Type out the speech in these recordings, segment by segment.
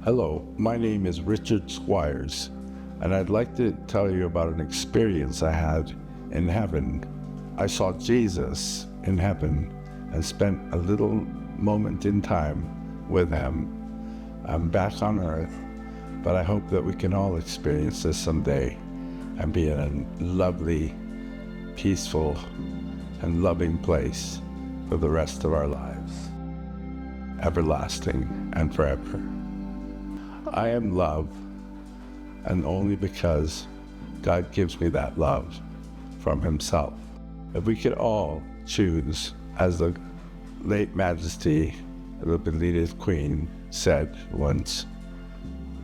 Hello, my name is Richard Squires, and I'd like to tell you about an experience I had in heaven. I saw Jesus in heaven and spent a little moment in time with him. I'm back on earth, but I hope that we can all experience this someday and be in a lovely, peaceful, and loving place for the rest of our lives, everlasting and forever. I am love, and only because God gives me that love from himself. If we could all choose, as the late Majesty, the belated Queen, said once,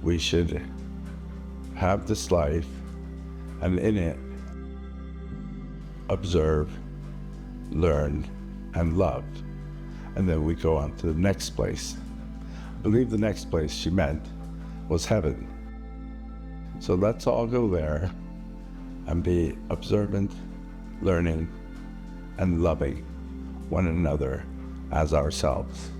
we should have this life, and in it, observe, learn, and love. And then we go on to the next place. I believe the next place she meant was heaven. So let's all go there and be observant, learning, and loving one another as ourselves.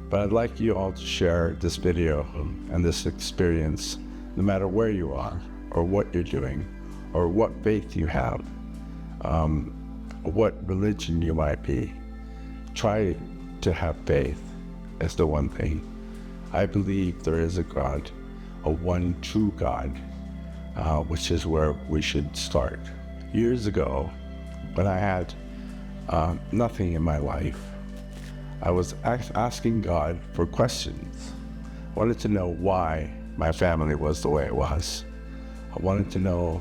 But I'd like you all to share this video and this experience, no matter where you are, or what you're doing, or what faith you have, what religion you might be. Try to have faith is the one thing. I believe there is a God, a one true God, which is where we should start. Years ago, when I had nothing in my life, I was asking God for questions. I wanted to know why my family was the way it was. I wanted to know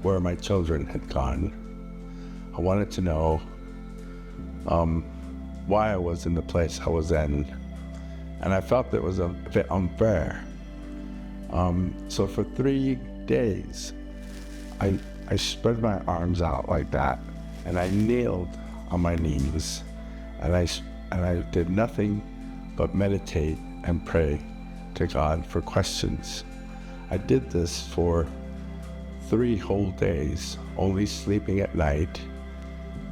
where my children had gone. I wanted to know why I was in the place I was in. And I felt it was a bit unfair. So for 3 days, I spread my arms out like that, and I kneeled on my knees, and I did nothing but meditate and pray to God for questions. I did this for 3 whole days, only sleeping at night,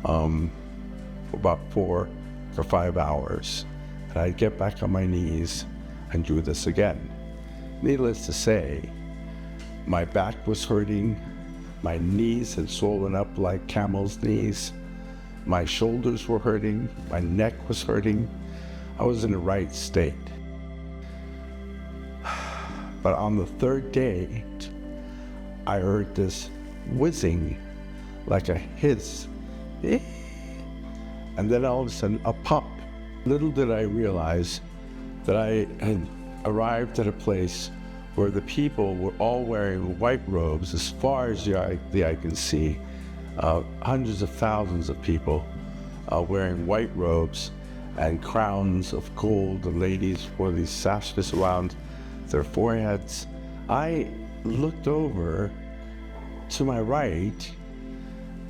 for about 4 or 5 hours. And I'd get back on my knees and do this again. Needless to say, my back was hurting, my knees had swollen up like camel's knees, my shoulders were hurting, my neck was hurting. I was in the right state. But on the 3rd day, I heard this whizzing, like a hiss, and then all of a sudden a pop. Little did I realize that I had arrived at a place where the people were all wearing white robes as far as the eye can see. Hundreds of thousands of people wearing white robes and crowns of gold. The ladies wore these sashes around their foreheads. I looked over to my right,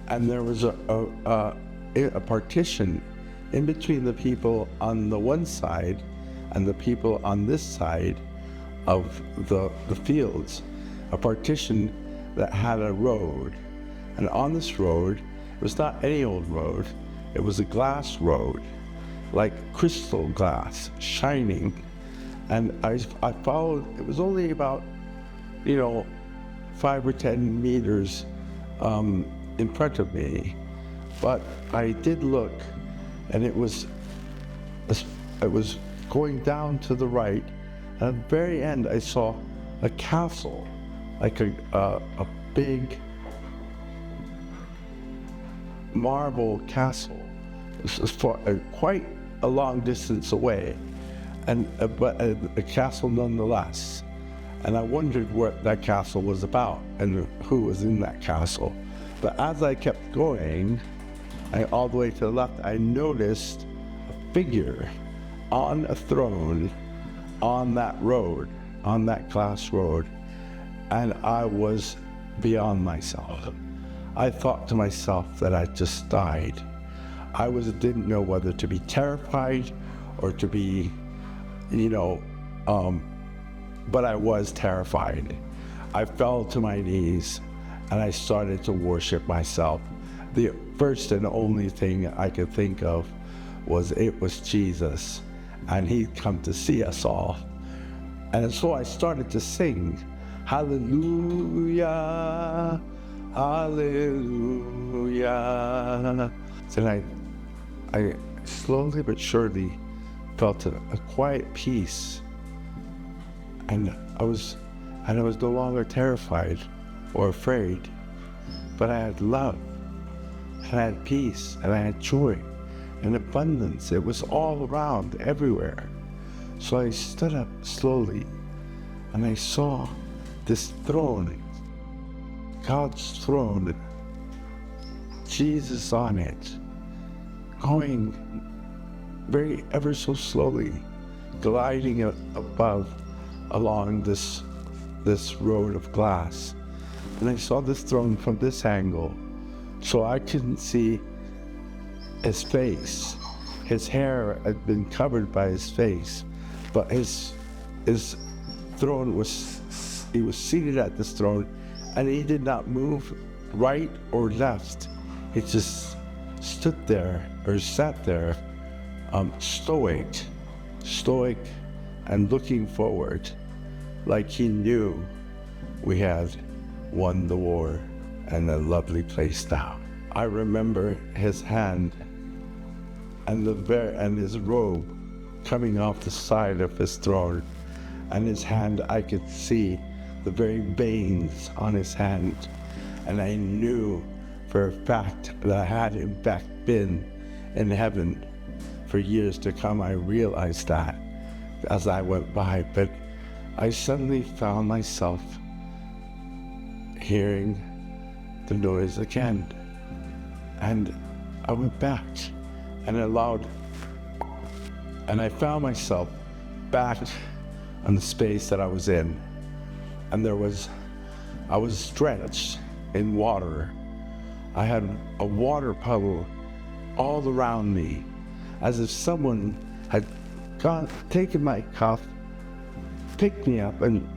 and there was a partition in between the people on the one side and the people on this side of the fields, a partition that had a road. And on this road, it was not any old road, it was a glass road, like crystal glass, shining. And I followed, it was only about, 5 or 10 meters in front of me. But I did look, and it was going down to the right. And at the very end, I saw a castle, like a big marble castle. This was quite a long distance away, but a castle nonetheless. And I wondered what that castle was about and who was in that castle. But as I kept going, all the way to the left, I noticed a figure on a throne on that road, on that glass road, and I was beyond myself. I thought to myself that I just died. I didn't know whether to be terrified or to be, but I was terrified. I fell to my knees and I started to worship myself. The first and only thing I could think of was it was Jesus, and he'd come to see us all. And so I started to sing, hallelujah, hallelujah. Then I slowly but surely felt a quiet peace. And I was no longer terrified or afraid, but I had love, and I had peace, and I had joy and abundance. It was all around, everywhere. So I stood up slowly, and I saw this throne, God's throne, Jesus on it, going very ever so slowly, gliding above along this road of glass. And I saw this throne from this angle, so I couldn't see his face. His hair had been covered by his face, but his throne he was seated at this throne, and he did not move right or left. He just stood there, or sat there, stoic and looking forward, like he knew we had won the war and a lovely place now. I remember his hand and his robe coming off the side of his throne, and his hand, I could see the very veins on his hand, and I knew for a fact that I had in fact been in heaven for years to come. I realized that as I went by, but I suddenly found myself hearing the noise again, and I went back and I found myself back on the space that I was in, and I was drenched in water. I had a water puddle all around me, as if someone had taken my cuff, picked me up, and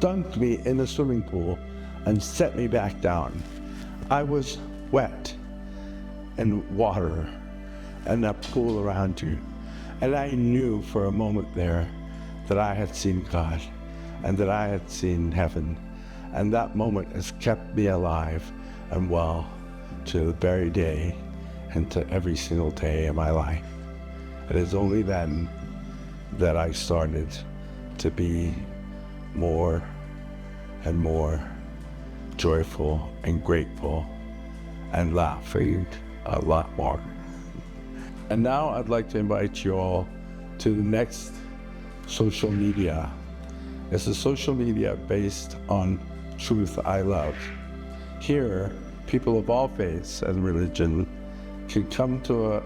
dunked me in the swimming pool and set me back down. I was wet and water and a pool around you. And I knew for a moment there that I had seen God and that I had seen heaven. And that moment has kept me alive and well to the very day and to every single day of my life. It is only then that I started to be more and more joyful and grateful and laughing a lot more. And now I'd like to invite you all to the next social media. It's a social media based on Truth I Love. Here, people of all faiths and religion can come to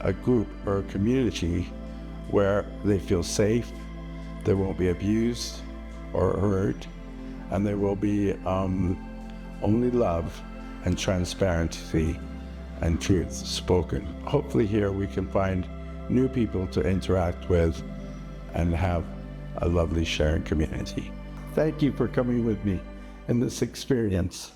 a group or a community where they feel safe, they won't be abused or hurt, and there will be only love and transparency and truth spoken. Hopefully here we can find new people to interact with and have a lovely sharing community. Thank you for coming with me in this experience.